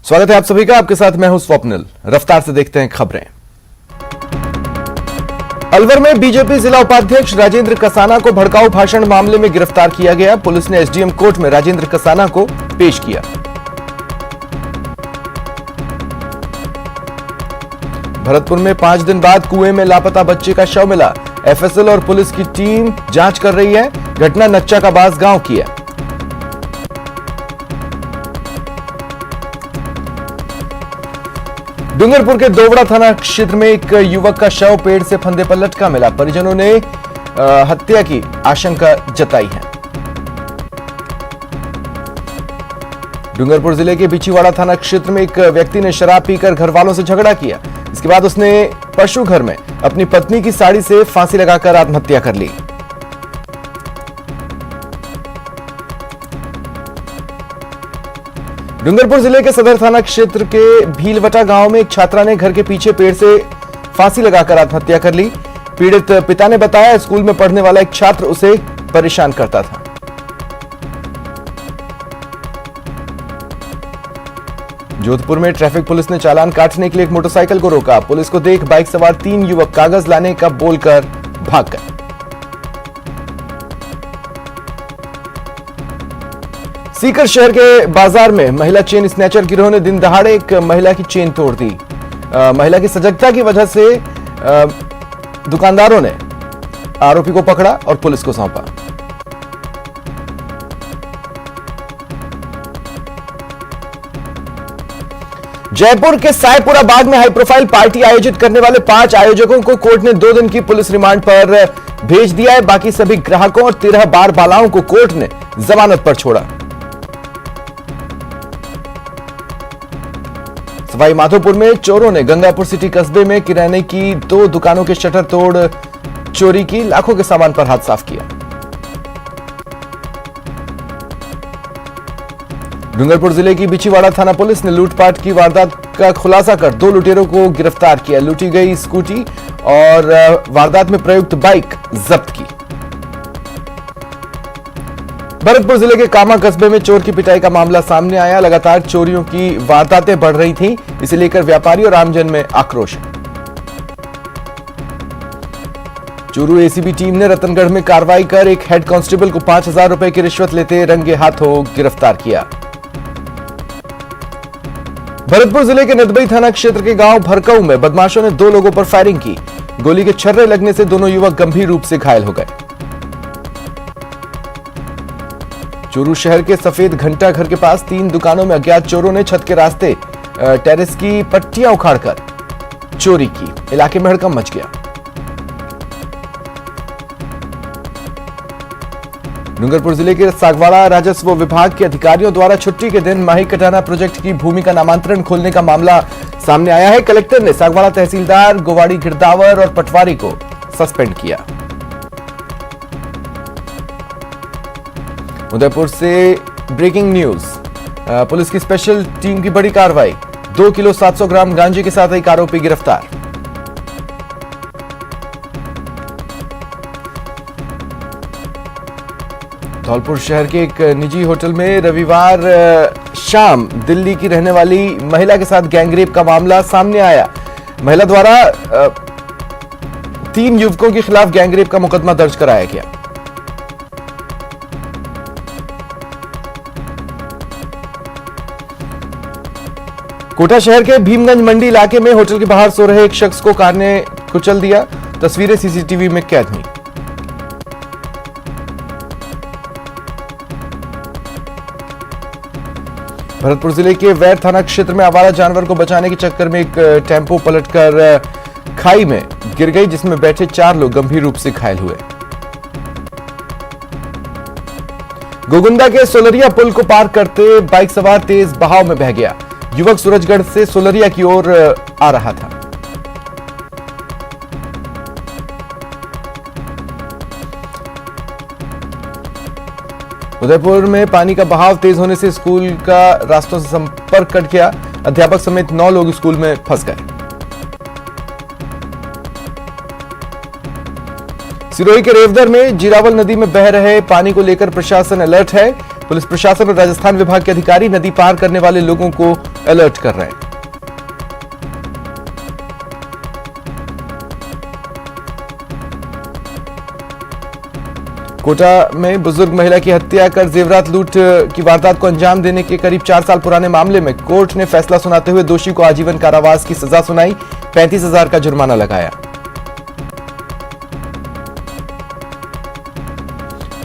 स्वागत है आप सभी का। आपके साथ मैं हूं स्वप्निल। रफ्तार से देखते हैं खबरें। अलवर में बीजेपी जिला उपाध्यक्ष राजेंद्र कसाना को भड़काऊ भाषण मामले में गिरफ्तार किया गया। पुलिस ने एसडीएम कोर्ट में राजेंद्र कसाना को पेश किया। भरतपुर में 5 दिन बाद कुएं में लापता बच्चे का शव मिला। एफएसएल और पुलिस की टीम जांच कर रही है। घटना नच्चा का बास गांव की है। डूंगरपुर के दोवड़ा थाना क्षेत्र में एक युवक का शव पेड़ से फंदे पर लटका मिला। परिजनों ने हत्या की आशंका जताई है। डूंगरपुर जिले के बिछीवाड़ा थाना क्षेत्र में एक व्यक्ति ने शराब पीकर घर वालों से झगड़ा किया। इसके बाद उसने पशु घर में अपनी पत्नी की साड़ी से फांसी लगाकर आत्महत्या कर ली। डूंगरपुर जिले के सदर थाना क्षेत्र के भीलवटा गांव में एक छात्रा ने घर के पीछे पेड़ से फांसी लगाकर आत्महत्या कर ली। पीड़ित पिता ने बताया, स्कूल में पढ़ने वाला एक छात्र उसे परेशान करता था। जोधपुर में ट्रैफिक पुलिस ने चालान काटने के लिए एक मोटरसाइकिल को रोका। पुलिस को देख बाइक सवार 3 युवक कागज लाने का बोलकर भाग गए। सीकर शहर के बाजार में महिला चेन स्नैचर गिरोह ने दिन दहाड़े एक महिला की चेन तोड़ दी। महिला की सजगता की वजह से दुकानदारों ने आरोपी को पकड़ा और पुलिस को सौंपा। जयपुर के सायपुरा बाग में हाई प्रोफाइल पार्टी आयोजित करने वाले 5 आयोजकों को कोर्ट ने 2 दिन की पुलिस रिमांड पर भेज दिया है। बाकी सभी ग्राहकों और 13 बार बालाओं को कोर्ट ने जमानत पर छोड़ा। सवाई माधोपुर में चोरों ने गंगापुर सिटी कस्बे में किराने की 2 दुकानों के शटर तोड़ चोरी की। लाखों के सामान पर हाथ साफ किया। डूंगरपुर जिले की बिछीवाड़ा थाना पुलिस ने लूटपाट की वारदात का खुलासा कर 2 लुटेरों को गिरफ्तार किया। लूटी गई स्कूटी और वारदात में प्रयुक्त बाइक जब्त की। भरतपुर जिले के कामा कस्बे में चोर की पिटाई का मामला सामने आया। लगातार चोरियों की वारदातें बढ़ रही थीं, इसे लेकर व्यापारी और आमजन में आक्रोश है। चूरू एसीबी टीम ने रतनगढ़ में कार्रवाई कर एक हेड कांस्टेबल को 5000 रुपए की रिश्वत लेते रंगे हाथों गिरफ्तार किया। भरतपुर जिले के नदबई थाना क्षेत्र के गांव भरकऊ में बदमाशों ने 2 लोगों पर फायरिंग की। गोली के छर्रे लगने से दोनों युवक गंभीर रूप से घायल हो गए। चूरू शहर के सफेद घंटा घर के पास 3 दुकानों में अज्ञात चोरों ने छत के रास्ते टेरेस की पट्टियां उखाड़कर चोरी की। इलाके में हड़कंप मच गया। डूंगरपुर जिले के सागवाड़ा राजस्व विभाग के अधिकारियों द्वारा छुट्टी के दिन माही कटाना प्रोजेक्ट की भूमि का नामांतरण खोलने का मामला सामने आया है। कलेक्टर ने सागवाड़ा तहसीलदार गोवाड़ी गिरदावर और पटवारी को सस्पेंड किया। उदयपुर से ब्रेकिंग न्यूज। पुलिस की स्पेशल टीम की बड़ी कार्रवाई। 2 किलो 700 ग्राम गांजे के साथ एक आरोपी गिरफ्तार। धौलपुर शहर के एक निजी होटल में रविवार शाम दिल्ली की रहने वाली महिला के साथ गैंगरेप का मामला सामने आया। महिला द्वारा 3 युवकों के खिलाफ गैंगरेप का मुकदमा दर्ज कराया गया। कोटा शहर के भीमगंज मंडी इलाके में होटल के बाहर सो रहे एक शख्स को कार ने कुचल दिया। तस्वीरें सीसीटीवी में कैद हुई। भरतपुर जिले के वैर थाना क्षेत्र में आवारा जानवर को बचाने के चक्कर में एक टेम्पो पलटकर खाई में गिर गई, जिसमें बैठे 4 लोग गंभीर रूप से घायल हुए। गोगुंदा के सोलरिया पुल को पार करते बाइक सवार तेज बहाव में बह गया। युवक सूरजगढ़ से सोलरिया की ओर आ रहा था। उदयपुर में पानी का बहाव तेज होने से स्कूल का रास्तों से संपर्क कट गया। अध्यापक समेत 9 लोग स्कूल में फंस गए। सिरोही के रेवदर में जीरावल नदी में बह रहे पानी को लेकर प्रशासन अलर्ट है। पुलिस प्रशासन और राजस्थान विभाग के अधिकारी नदी पार करने वाले लोगों को अलर्ट कर रहे हैं। कोटा में बुजुर्ग महिला की हत्या कर जेवरात लूट की वारदात को अंजाम देने के करीब 4 साल पुराने मामले में कोर्ट ने फैसला सुनाते हुए दोषी को आजीवन कारावास की सजा सुनाई, 35,000 का जुर्माना लगाया।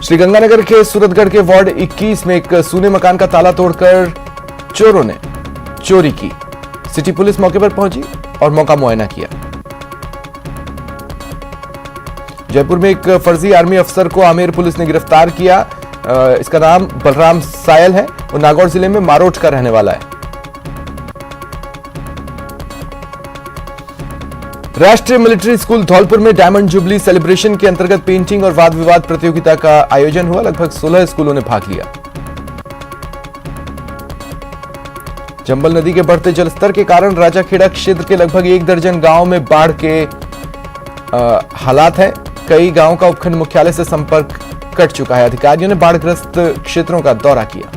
श्रीगंगानगर के सूरतगढ़ के वार्ड 21 में एक सूने मकान का ताला तोड़कर चोरों ने चोरी की। सिटी पुलिस मौके पर पहुंची और मौका मुआयना किया। जयपुर में एक फर्जी आर्मी अफसर को आमेर पुलिस ने गिरफ्तार किया। इसका नाम बलराम सायल है। वो नागौर जिले में मारोट का रहने वाला है। राष्ट्रीय मिलिट्री स्कूल धौलपुर में डायमंड जुबली सेलिब्रेशन के अंतर्गत पेंटिंग और वाद विवाद प्रतियोगिता का आयोजन हुआ। लगभग 16 स्कूलों ने भाग लिया। चंबल नदी के बढ़ते जलस्तर के कारण राजाखेड़ा क्षेत्र के लगभग 1 दर्जन गांव में बाढ़ के हालात हैं। कई गांवों का उपखंड मुख्यालय से संपर्क कट चुका है। अधिकारियों ने बाढ़ग्रस्त क्षेत्रों का दौरा किया।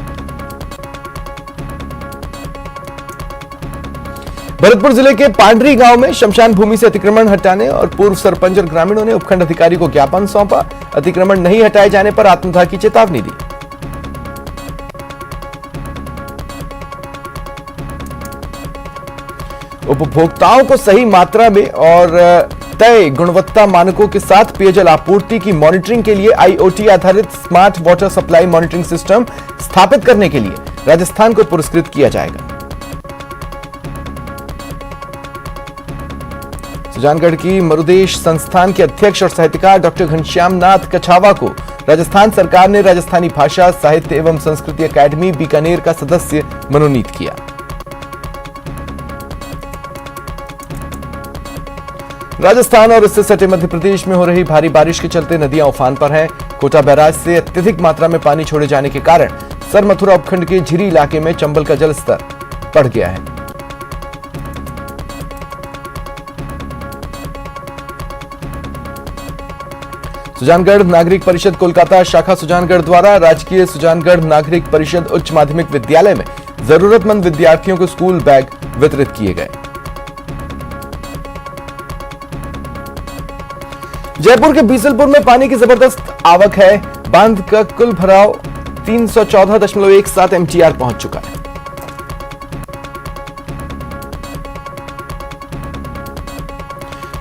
भरतपुर जिले के पांडरी गांव में शमशान भूमि से अतिक्रमण हटाने और पूर्व सरपंच और ग्रामीणों ने उपखंड अधिकारी को ज्ञापन सौंपा। अतिक्रमण नहीं हटाए जाने पर आत्मदाह की चेतावनी दी। उपभोक्ताओं को सही मात्रा में और तय गुणवत्ता मानकों के साथ पेयजल आपूर्ति की मॉनिटरिंग के लिए आईओटी आधारित smart water supply monitoring system स्थापित करने के लिए राजस्थान को पुरस्कृत किया जाएगा। सुजानगढ़ की मरुदेश संस्थान के अध्यक्ष और साहित्यकार डॉक्टर घनश्याम नाथ कछावा को राजस्थान सरकार ने राजस्थानी भाषा साहित्य एवं संस्कृति अकादमी बीकानेर का सदस्य मनोनीत किया। राजस्थान और इससे सटे मध्य प्रदेश में हो रही भारी बारिश के चलते नदियां उफान पर हैं। कोटा बैराज से अत्यधिक मात्रा में पानी छोड़े जाने के कारण सर मथुरा उपखंड के झिरी इलाके में चंबल का जलस्तर बढ़ गया है। सुजानगढ़ नागरिक परिषद कोलकाता शाखा सुजानगढ़ द्वारा राजकीय सुजानगढ़ नागरिक परिषद उच्च माध्यमिक विद्यालय में जरूरतमंद विद्यार्थियों को स्कूल बैग वितरित किए गए। जयपुर के बीसलपुर में पानी की जबरदस्त आवक है। बांध का कुल भराव 314.17 एमटीआर पहुंच चुका है।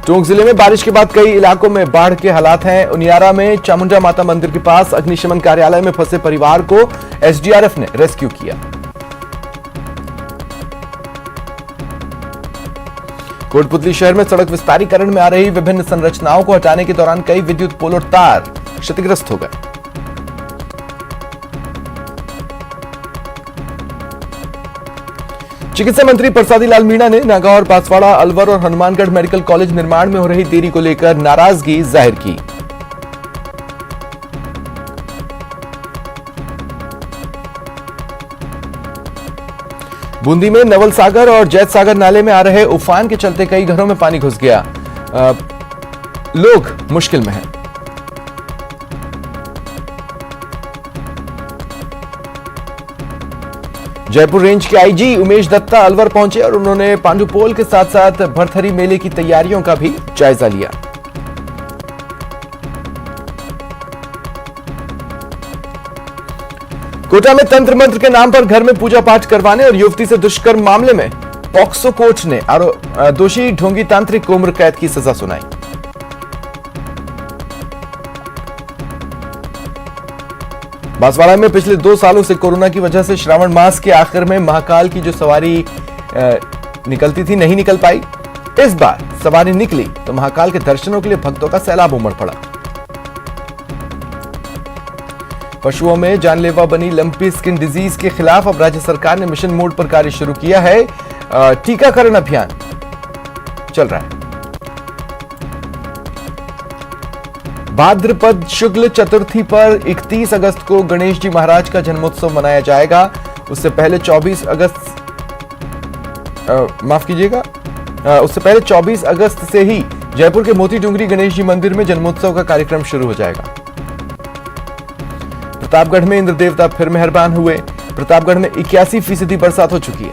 टोंक जिले में बारिश के बाद कई इलाकों में बाढ़ के हालात हैं। उनियारा में चामुंडा माता मंदिर के पास अग्निशमन कार्यालय में फंसे परिवार को एसडीआरएफ ने रेस्क्यू किया। कोटपुतली शहर में सड़क विस्तारीकरण में आ रही विभिन्न संरचनाओं को हटाने के दौरान कई विद्युत पोल और तार क्षतिग्रस्त हो गए। चिकित्सा मंत्री प्रसादी लाल मीणा ने नागौर, बांसवाड़ा, अलवर और हनुमानगढ़ मेडिकल कॉलेज निर्माण में हो रही देरी को लेकर नाराजगी जाहिर की। बूंदी में नवल सागर और जैत सागर नाले में आ रहे उफान के चलते कई घरों में पानी घुस गया। लोग मुश्किल में हैं। जयपुर रेंज के आईजी उमेश दत्ता अलवर पहुंचे और उन्होंने पांडुपोल के साथ साथ भरथरी मेले की तैयारियों का भी जायजा लिया। कोटा में तंत्र मंत्र के नाम पर घर में पूजा पाठ करवाने और युवती से दुष्कर्म मामले में पॉक्सो कोर्ट ने दोषी ढोंगी तांत्रिक को उम्र कैद की सजा सुनाई। बांसवाड़ा में पिछले 2 सालों से कोरोना की वजह से श्रावण मास के आखिर में महाकाल की जो सवारी निकलती थी नहीं निकल पाई। इस बार सवारी निकली तो महाकाल के दर्शनों के लिए भक्तों का सैलाब उमड़ पड़ा। पशुओं में जानलेवा बनी लंपी स्किन डिजीज के खिलाफ अब राज्य सरकार ने मिशन मोड पर कार्य शुरू किया है। टीकाकरण अभियान चल रहा है। भाद्रपद शुक्ल चतुर्थी पर 31 अगस्त को गणेश जी महाराज का जन्मोत्सव मनाया जाएगा। उससे पहले 24 अगस्त से ही जयपुर के मोती डूंगरी गणेश जी मंदिर में जन्मोत्सव का कार्यक्रम शुरू हो जाएगा। प्रतापगढ़ में इंद्र देवता फिर मेहरबान हुए। प्रतापगढ़ में 81% बरसात हो चुकी है।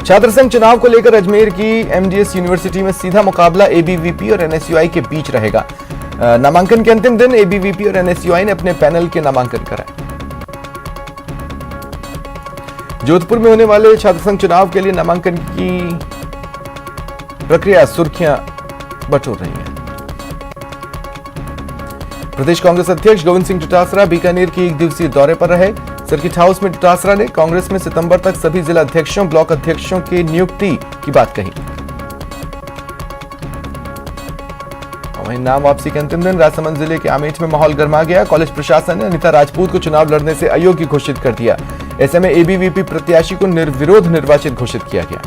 छात्र संघ चुनाव को लेकर अजमेर की एमडीएस यूनिवर्सिटी में सीधा मुकाबला एबीवीपी और एनएसयूआई के बीच रहेगा। नामांकन के अंतिम दिन एबीवीपी और एनएसयूआई ने अपने पैनल के नामांकन कराए। जोधपुर में होने वाले छात्र संघ चुनाव के लिए नामांकन की प्रक्रिया सुर्खियां बटोर रही है। प्रदेश कांग्रेस अध्यक्ष गोविंद सिंह डोटासरा बीकानेर के 1 दिवसीय दौरे पर रहे। सर्किट हाउस में डोटासरा ने कांग्रेस में सितंबर तक सभी जिला अध्यक्षों, ब्लॉक अध्यक्षों की नियुक्ति की बात कही। वहीं नाम वापसी के अंतिम दिन राजसमंद जिले के आमेठ में माहौल गर्मा गया। कॉलेज प्रशासन ने अनिता राजपूत को चुनाव लड़ने से अयोग्य घोषित कर दिया। ऐसे में एबीवीपी प्रत्याशी को निर्विरोध निर्वाचित घोषित किया गया।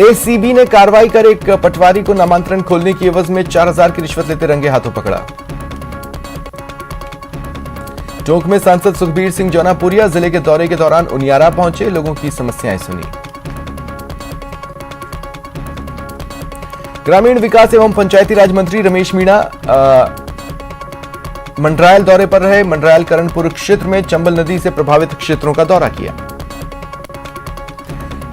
एसीबी ने कार्रवाई कर एक पटवारी को नामांतरण खोलने की एवज में 4000 की रिश्वत लेते रंगे हाथों पकड़ा। टोंक में सांसद सुखबीर सिंह जौनापुरिया जिले के दौरे के दौरान उनियारा पहुंचे, लोगों की समस्याएं सुनी। ग्रामीण विकास एवं पंचायती राज मंत्री रमेश मीणा मंडरायल दौरे पर रहे। मंडरायल करणपुर क्षेत्र में चंबल नदी से प्रभावित क्षेत्रों का दौरा किया।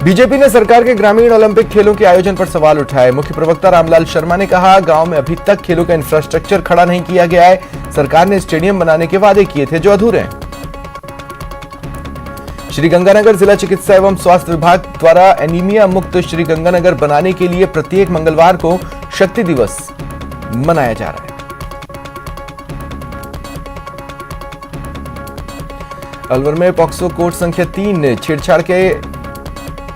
बीजेपी ने सरकार के ग्रामीण ओलंपिक खेलों के आयोजन पर सवाल उठाए। मुख्य प्रवक्ता रामलाल शर्मा ने कहा, गांव में अभी तक खेलों का इंफ्रास्ट्रक्चर खड़ा नहीं किया गया है। सरकार ने स्टेडियम बनाने के वादे किए थे जो अधूरे हैं। श्रीगंगानगर जिला चिकित्सा एवं स्वास्थ्य विभाग द्वारा एनीमिया मुक्त श्रीगंगानगर बनाने के लिए प्रत्येक मंगलवार को शक्ति दिवस मनाया जा रहा है। अलवर में पॉक्सो कोर्ट संख्या 3 ने छेड़छाड़ के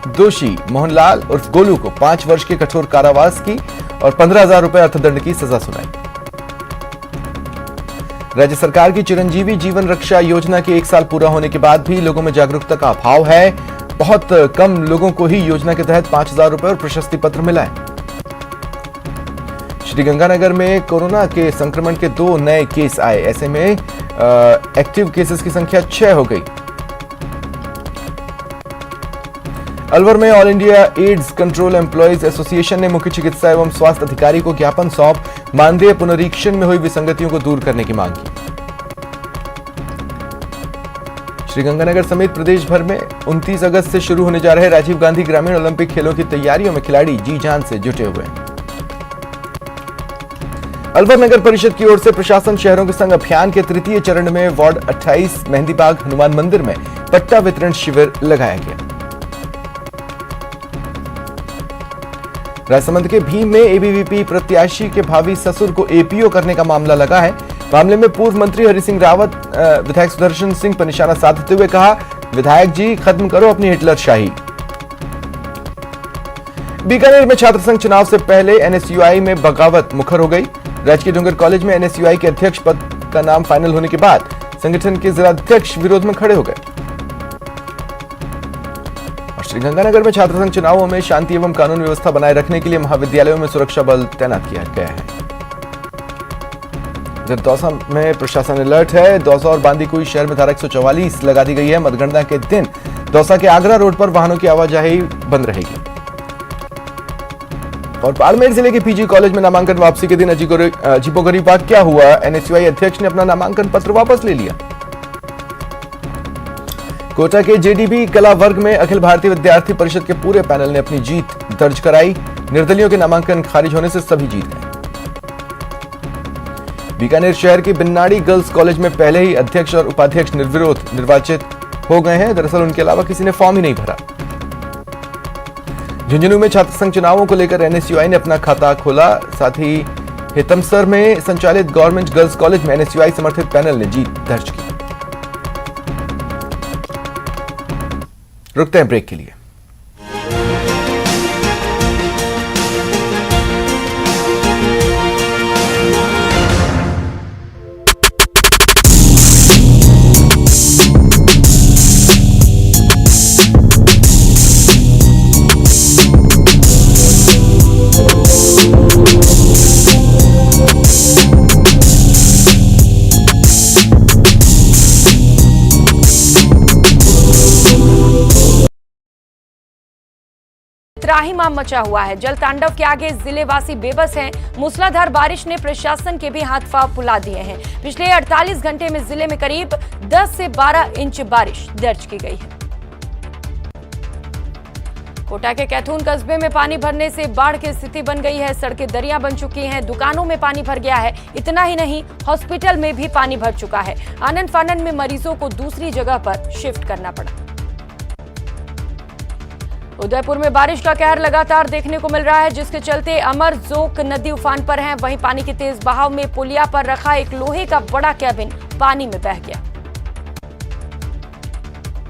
दोषी मोहनलाल उर्फ गोलू को 5 वर्ष के कठोर कारावास की और 15,000 रुपए अर्थदंड की सजा सुनाई। राज्य सरकार की चिरंजीवी जीवन रक्षा योजना के 1 साल पूरा होने के बाद भी लोगों में जागरूकता का अभाव है। बहुत कम लोगों को ही योजना के तहत 5,000 रुपए और प्रशस्ति पत्र मिला है। श्रीगंगानगर में कोरोना के संक्रमण के 2 नए केस आए। ऐसे में एक्टिव केसेस की संख्या 6 हो गई। अलवर में all India AIDS control employees association ने मुख्य चिकित्सा एवं स्वास्थ्य अधिकारी को ज्ञापन सौंप मानदेय पुनरीक्षण में हुई विसंगतियों को दूर करने की मांग की। श्रीगंगानगर समेत प्रदेश भर में 29 अगस्त से शुरू होने जा रहे राजीव गांधी ग्रामीण ओलंपिक खेलों की तैयारियों में खिलाड़ी जी जान से जुटे हुए हैं। अलवर नगर परिषद की ओर से प्रशासन शहरों के संग अभियान के 3य चरण में वार्ड 28 मेहंदीबाग हनुमान मंदिर में पट्टा वितरण शिविर लगाया गया। राजसमंद के भीम में एबीवीपी प्रत्याशी के भावी ससुर को एपीओ करने का मामला लगा है। मामले में पूर्व मंत्री हरि सिंह रावत विधायक सुदर्शन सिंह पर निशाना साधते हुए कहा, विधायक जी खत्म करो अपनी हिटलर शाही। बीकानेर में छात्र संघ चुनाव से पहले एनएसयूआई में बगावत मुखर हो गई। राजकीय डूंगर कॉलेज में एनएसयूआई के अध्यक्ष पद का नाम फाइनल होने के बाद संगठन के जिलाध्यक्ष विरोध में खड़े हो गए। श्रीगंगानगर में छात्र संघ चुनावों में शांति एवं कानून व्यवस्था बनाए रखने के लिए महाविद्यालयों में सुरक्षा बल तैनात किया गया है। इधर दौसा में प्रशासन अलर्ट है। दौसा और बांदीकुई शहर में धारा 144 लगा दी गई है। मतगणना के दिन दौसा के आगरा रोड पर वाहनों की आवाजाही बंद रहेगी। और बाड़मेर जिले के पीजी कॉलेज में नामांकन वापसी के दिन अजीबोगरीब वाकया हुआ। एनएसयूआई अध्यक्ष ने अपना नामांकन पत्र वापस ले लिया। कोटा के जेडीबी कला वर्ग में अखिल भारतीय विद्यार्थी परिषद के पूरे पैनल ने अपनी जीत दर्ज कराई। निर्दलियों के नामांकन खारिज होने से सभी जीत गए। बीकानेर शहर के बिन्नाड़ी गर्ल्स कॉलेज में पहले ही अध्यक्ष और उपाध्यक्ष निर्विरोध निर्वाचित हो गए हैं। दरअसल उनके अलावा किसी ने फॉर्म ही नहीं भरा। झुंझुनू में छात्र संघ चुनावों को लेकर एनएसयूआई ने अपना खाता खोला। साथ ही हितमसर में संचालित गवर्नमेंट गर्ल्स कॉलेज में एनएसयूआई समर्थित पैनल ने जीत दर्ज की। रुकते हैं ब्रेक के लिए। त्राहिमाम मचा हुआ है। जल तांडव के आगे जिलेवासी बेबस हैं। मूसलाधार बारिश ने प्रशासन के भी हाथ पांव फुला दिए हैं। पिछले 48 घंटे में जिले में करीब 10 से 12 इंच बारिश दर्ज की गई है। कोटा के कैथून कस्बे में पानी भरने से बाढ़ की स्थिति बन गई है। सड़कें दरिया बन चुकी हैं, दुकानों में पानी भर गया है। इतना ही नहीं, हॉस्पिटल में भी पानी भर चुका है। आनन फानन में मरीजों को दूसरी जगह पर शिफ्ट करना पड़ा। उदयपुर में बारिश का कहर लगातार देखने को मिल रहा है, जिसके चलते अमरजोक नदी उफान पर है। वहीं पानी के तेज बहाव में पुलिया पर रखा एक लोहे का बड़ा कैबिन पानी में बह गया।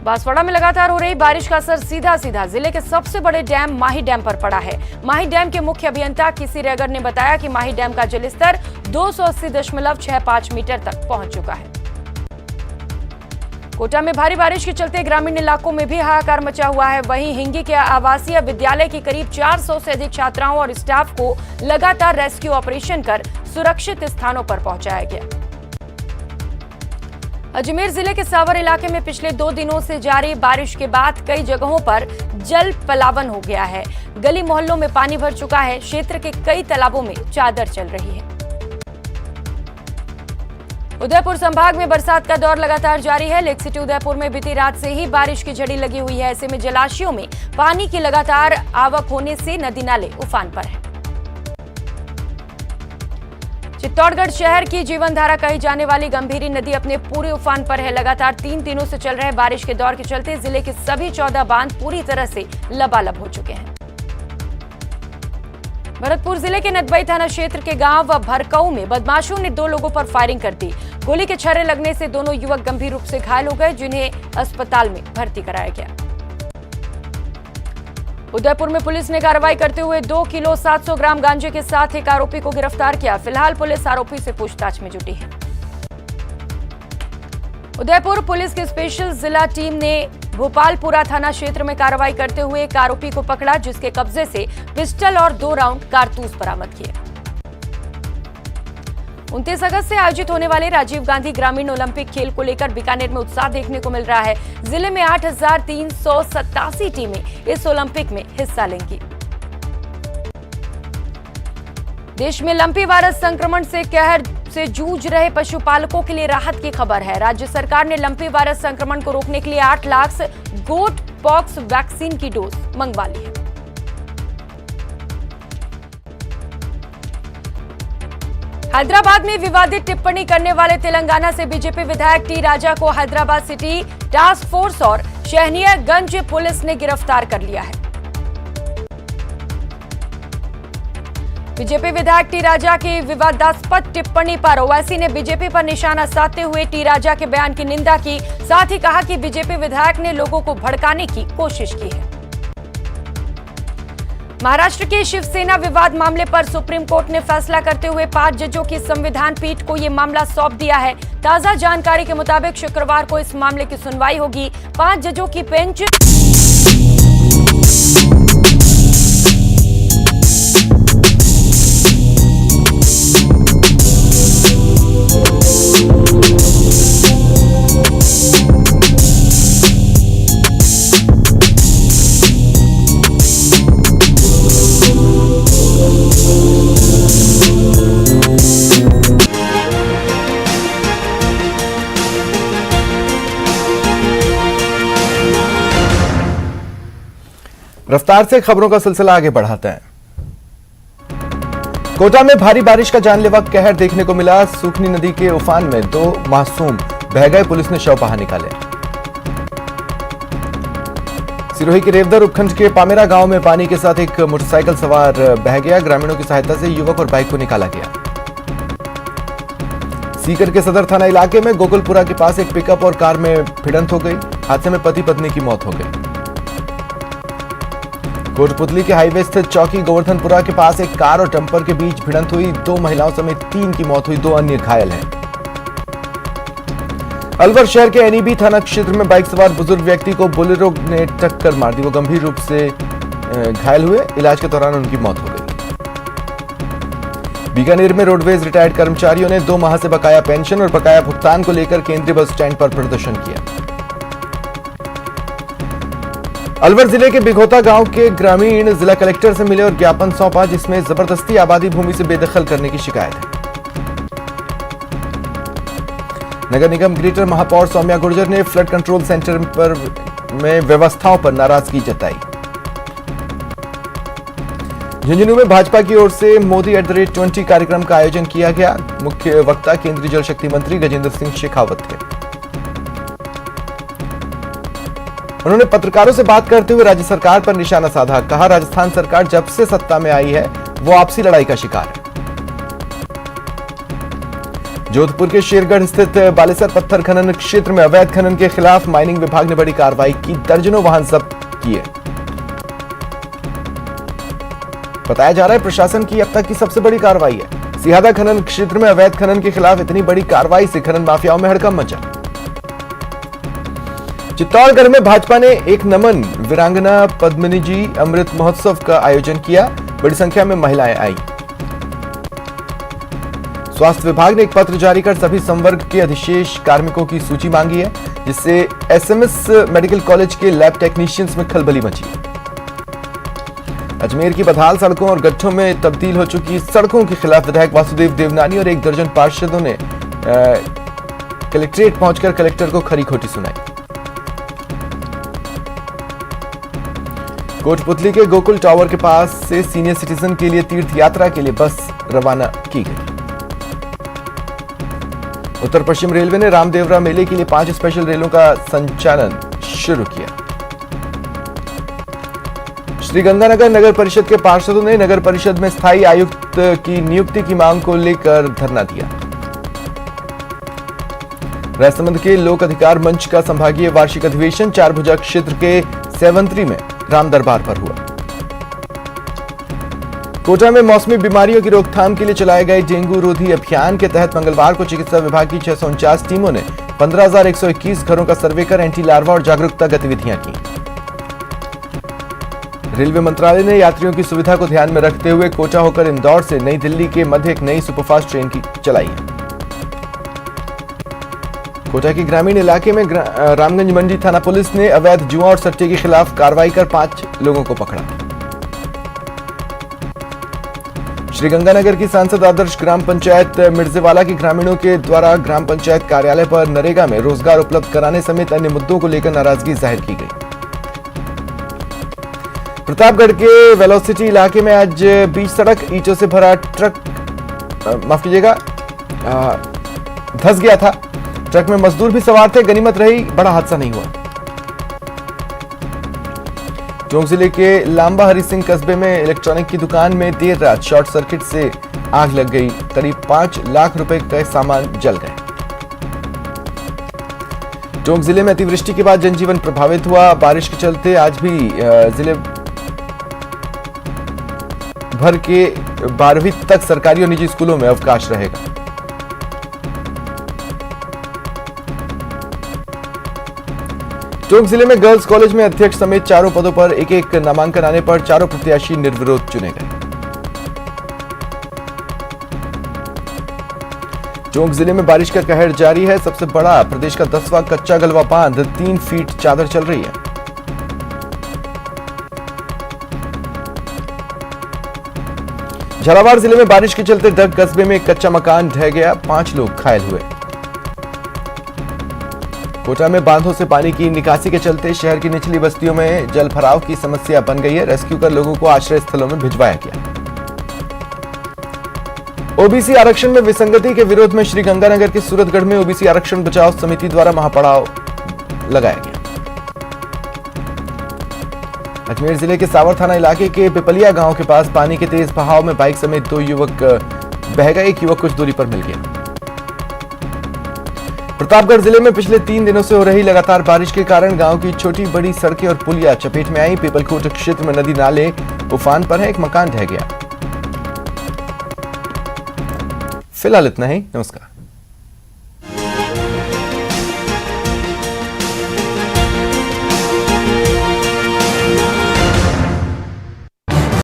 बांसवाड़ा में लगातार हो रही बारिश का असर सीधा सीधा जिले के सबसे बड़े डैम माही डैम पर पड़ा है। माही डैम के मुख्य अभियंता किसी रेगर ने बताया कि माही डैम का जलस्तर 280.65 मीटर तक पहुंच चुका है। कोटा में भारी बारिश के चलते ग्रामीण इलाकों में भी हाहाकार मचा हुआ है। वहीं हिंगी के आवासीय विद्यालय की करीब 400 से अधिक छात्राओं और स्टाफ को लगातार रेस्क्यू ऑपरेशन कर सुरक्षित स्थानों पर पहुंचाया गया। अजमेर जिले के सावर इलाके में पिछले 2 दिनों से जारी बारिश के बाद कई जगहों पर जल प्लावन हो गया है। गली मोहल्लों में पानी भर चुका है। क्षेत्र के कई तालाबों में चादर चल रही है। उदयपुर संभाग में बरसात का दौर लगातार जारी है। लेक सिटी उदयपुर में बीती रात से ही बारिश की झड़ी लगी हुई है। ऐसे में जलाशयों में पानी की लगातार आवक होने से नदी नाले उफान पर है। चित्तौड़गढ़ शहर की जीवनधारा कही जाने वाली गंभीरी नदी अपने पूरे उफान पर है। लगातार 3 दिनों से चल रहे बारिश के दौर के चलते जिले के सभी 14 बांध पूरी तरह से लबालब हो चुके हैं। भरतपुर जिले के नदबई थाना क्षेत्र के गांव भरकऊ में बदमाशों ने 2 लोगों पर फायरिंग कर दी। गोली के छर्रे लगने से दोनों युवक गंभीर रूप से घायल हो गए, जिन्हें अस्पताल में भर्ती कराया गया। उदयपुर में पुलिस ने कार्रवाई करते हुए 2 किलो 700 ग्राम गांजे के साथ एक आरोपी को गिरफ्तार किया। फिलहाल पुलिस आरोपी से पूछताछ में जुटी है। उदयपुर पुलिस की स्पेशल जिला टीम ने भोपालपुरा थाना क्षेत्र में कार्रवाई करते हुए एक आरोपी को पकड़ा, जिसके कब्जे से पिस्टल और 2 राउंड कारतूस बरामद किए। 29 अगस्त से आयोजित होने वाले राजीव गांधी ग्रामीण ओलंपिक खेल को लेकर बीकानेर में उत्साह देखने को मिल रहा है। जिले में 8,387 टीमें इस ओलंपिक में हिस्सा लेंगी। देश में लंपी वायरस संक्रमण से कहर से जूझ रहे पशुपालकों के लिए राहत की खबर है। राज्य सरकार ने लंपी वायरस संक्रमण को रोकने के लिए 8 लाख गोट पॉक्स वैक्सीन की डोज मंगवा ली है। हैदराबाद में विवादित टिप्पणी करने वाले तेलंगाना से बीजेपी विधायक टी राजा को हैदराबाद सिटी टास्क फोर्स और शहनियागंज पुलिस ने गिरफ्तार कर लिया है। बीजेपी विधायक टी राजा की विवादास्पद टिप्पणी पर ओवैसी ने बीजेपी पर निशाना साधते हुए टी राजा के बयान की निंदा की। साथ ही कहा कि बीजेपी विधायक ने लोगों को भड़काने की कोशिश की है। महाराष्ट्र के शिवसेना विवाद मामले पर सुप्रीम कोर्ट ने फैसला करते हुए 5 जजों की संविधान पीठ को यह मामला सौंप दिया है। ताजा जानकारी के मुताबिक शुक्रवार को इस मामले की सुनवाई होगी। 5 जजों की बेंच रफ्तार से खबरों का सिलसिला आगे बढ़ाते हैं। कोटा में भारी बारिश का जानलेवा कहर देखने को मिला। सूखनी नदी के उफान में 2 मासूम बह गए, पुलिस ने शव बाहर निकाले। सिरोही के रेवदर उपखंड के पामेरा गांव में पानी के साथ एक मोटरसाइकिल सवार बह गया। ग्रामीणों की सहायता से युवक और बाइक को निकाला गया। सीकर के सदर थाना इलाके में गोकुलपुरा के पास एक पिकअप और कार में भिड़ंत हो गई। हादसे में पति पत्नी की मौत हो गई। कोटपुतली के हाईवे स्थित चौकी गोवर्धनपुरा के पास एक कार और डंपर के बीच भिड़ंत हुई। 2 महिलाओं समेत 3 की मौत हुई, 2 अन्य घायल हैं। अलवर शहर के एनईबी थाना क्षेत्र में बाइक सवार बुजुर्ग व्यक्ति को बोलेरो ने टक्कर मार दी। वो गंभीर रूप से घायल हुए। इलाज के दौरान उनकी मौत हो गई। बीकानेर में रोडवेज रिटायर्ड कर्मचारियों ने 2 माह से बकाया पेंशन और बकाया भुगतान को लेकर केंद्रीय बस स्टैंड पर प्रदर्शन किया। अलवर जिले के बिघोता गांव के ग्रामीण जिला कलेक्टर से मिले और ज्ञापन सौंपा, जिसमें जबरदस्ती आबादी भूमि से बेदखल करने की शिकायत है। नगर निगम ग्रेटर महापौर सौम्या गुर्जर ने फ्लड कंट्रोल सेंटर में व्यवस्थाओं पर नाराजगी जताई। झुंझुनू में भाजपा की ओर से मोदी @20 कार्यक्रम का आयोजन किया गया। मुख्य वक्ता केंद्रीय जल शक्ति मंत्री गजेंद्र सिंह शेखावत थे। उन्होंने पत्रकारों से बात करते हुए राज्य सरकार पर निशाना साधा। कहा, राजस्थान सरकार जब से सत्ता में आई है वो आपसी लड़ाई का शिकार है। जोधपुर के शेरगढ़ स्थित बालेसर पत्थर खनन क्षेत्र में अवैध खनन के खिलाफ माइनिंग विभाग ने बड़ी कार्रवाई की। दर्जनों वाहन जब्त किए। बताया जा रहा है प्रशासन की अब तक की सबसे बड़ी कार्रवाई है। सिहादा खनन क्षेत्र में अवैध खनन के खिलाफ इतनी बड़ी कार्रवाई से खनन माफियाओं में हड़कंप मचा। चित्तौड़गढ़ में भाजपा ने एक नमन वीरांगना पद्मिनी जी अमृत महोत्सव का आयोजन किया। बड़ी संख्या में महिलाएं आई। स्वास्थ्य विभाग ने एक पत्र जारी कर सभी संवर्ग के अधिशेष कार्मिकों की सूची मांगी है, जिससे एसएमएस मेडिकल कॉलेज के लैब टेक्नीशियंस में खलबली मची। अजमेर की बदहाल सड़कों और गड्ढों में तब्दील हो चुकी सड़कों के खिलाफ विधायक वासुदेव देवनानी और एक दर्जन पार्षदों ने कलेक्ट्रेट पहुंचकर कलेक्टर को खरी खोटी सुनाई। कोटपुतली के गोकुल टावर के पास से सीनियर सिटीजन के लिए तीर्थ यात्रा के लिए बस रवाना की गई। उत्तर पश्चिम रेलवे ने रामदेवरा मेले के लिए 5 स्पेशल रेलों का संचालन शुरू किया। श्रीगंगानगर नगर परिषद के पार्षदों ने नगर परिषद में स्थायी आयुक्त की नियुक्ति की मांग को लेकर धरना दिया। राजसमंद के लोक अधिकार मंच का संभागीय वार्षिक अधिवेशन चारभुजा क्षेत्र के सेवंतरी में राम दरबार पर हुआ। कोटा में मौसमी बीमारियों की रोकथाम के लिए चलाए गए डेंगू रोधी अभियान के तहत मंगलवार को चिकित्सा विभाग की 649 टीमों ने 15,121 घरों का सर्वे कर एंटी लार्वा और जागरूकता गतिविधियां की। रेलवे मंत्रालय ने यात्रियों की सुविधा को ध्यान में रखते हुए कोटा होकर इंदौर से नई दिल्ली के मध्य एक नई सुपरफास्ट ट्रेन की चलाई है। कोटा के ग्रामीण इलाके में रामगंज मंडी थाना पुलिस ने अवैध जुआ और सट्टे के खिलाफ कार्रवाई कर 5 लोगों को पकड़ा। श्रीगंगानगर की सांसद आदर्श ग्राम पंचायत मिर्जेवाला के ग्रामीणों के द्वारा ग्राम पंचायत कार्यालय पर नरेगा में रोजगार उपलब्ध कराने समेत अन्य मुद्दों को लेकर नाराजगी जाहिर की गई। प्रतापगढ़ के वेलोसिटी इलाके में आज बीच सड़क ईंटों से भरा ट्रक धंस गया था। ट्रक में मजदूर भी सवार थे। गनीमत रही, बड़ा हादसा नहीं हुआ। टोंक जिले के लांबा हरि सिंह कस्बे में इलेक्ट्रॉनिक की दुकान में देर रात शॉर्ट सर्किट से आग लग गई। करीब 5 लाख रुपए का सामान जल गए। टोंक जिले में अतिवृष्टि के बाद जनजीवन प्रभावित हुआ। बारिश के चलते आज भी जिले भर के 12वीं तक सरकारी और निजी स्कूलों में अवकाश रहेगा। टोंक जिले में गर्ल्स कॉलेज में अध्यक्ष समेत 4 पदों पर एक नामांकन आने पर 4 प्रत्याशी निर्विरोध चुने गए। टोंक जिले में बारिश का कहर जारी है। सबसे बड़ा प्रदेश का 10वां कच्चा गलवा बांध 3 फीट चादर चल रही है। झालावाड़ जिले में बारिश के चलते डग कस्बे में एक कच्चा मकान ढह गया। 5 लोग घायल हुए। कोटा में बांधों से पानी की निकासी के चलते शहर की निचली बस्तियों में जल भराव की समस्या बन गई है। रेस्क्यू कर लोगों को आश्रय स्थलों में भिजवाया गया। ओबीसी आरक्षण में विसंगति के विरोध में श्रीगंगानगर के सूरतगढ़ में ओबीसी आरक्षण बचाव समिति द्वारा महापड़ाव लगाया गया। अजमेर जिले के सावर थाना इलाके के पिपलिया गांव के पास पानी के तेज बहाव में बाइक समेत 2 युवक बह गए। एक युवक कुछ दूरी पर मिल गया। प्रतापगढ़ जिले में पिछले 3 दिनों से हो रही लगातार बारिश के कारण गांव की छोटी बड़ी सड़कें और पुलिया चपेट में आई। पीपलकोट क्षेत्र में नदी नाले उफान पर है। एक मकान ढह गया। फिलहाल इतना ही। नमस्कार।